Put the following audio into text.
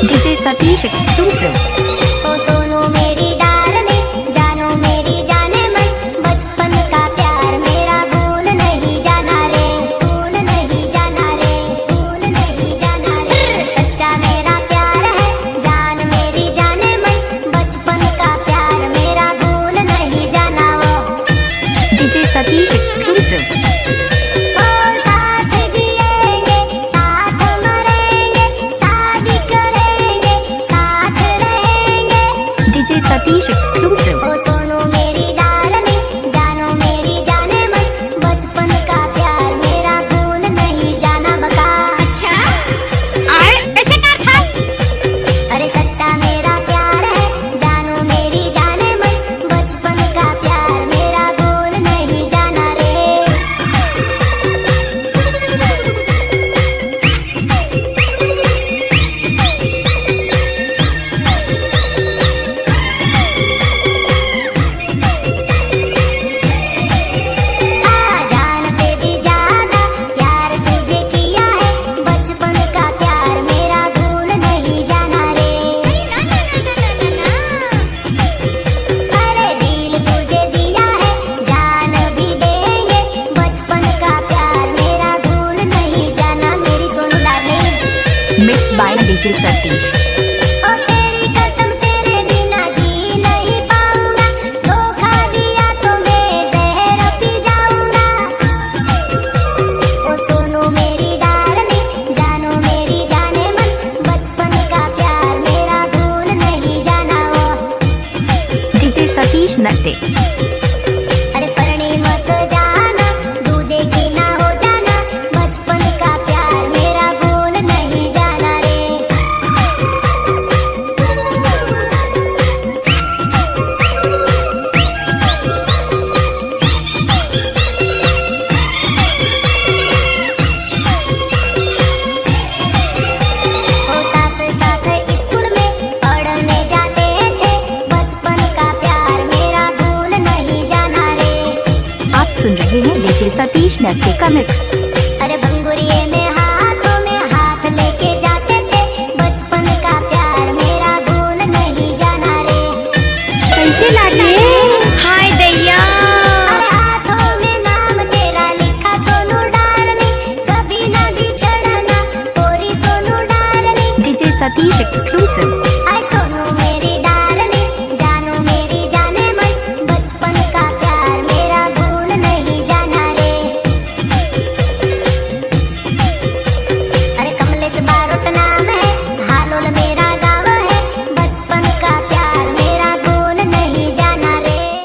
DJ Satish exclusive. ओ सोनू मेरी darling, जानो मेरी जाने मन, बचपन का प्यार मेरा भूल नहीं जाना रे, भूल नहीं जाना रे, भूल नहीं जाना रे। सच्चा मेरा प्यार है, जान मेरी जाने मन, बचपन का प्यार मेरा भूल नहीं जाना वो। DJ Satish exclusive. Satish exclusive. ओ सोनू मेरी डार्लिंग, जानो मेरी जाने मन, बचपन का प्यार मेरा भूल नहीं जाना बका। अच्छा आए ऐसे क्या था? अरे सच्चा मेरा प्यार है, जानो मेरी जाने मन, बचपन का प्यार मेरा भूल नहीं जाना रे। Mix by DJ Satish. ओ तेरी कसम तेरे बिना जी नहीं पाऊंगा, धोखा दिया तो मैं जहर पी जाऊंगा। ओ सोनू मेरी डार्लिंग, जानो मेरी जाने मन, बचपन का प्यार मेरा भूल नहीं जाना वो। डीजे सतीश नटे। अरे परणी मत जाना, दूजे की ना हो जाना, बचपन का प्यार मेरा भूल नहीं जाना रे। ओ साथ साथ स्कूल में पढ़ने जाते थे, बचपन का प्यार मेरा भूल नहीं जाना रे। आप सुन रहे हैं डीजे सतीश नटे का मिक्स।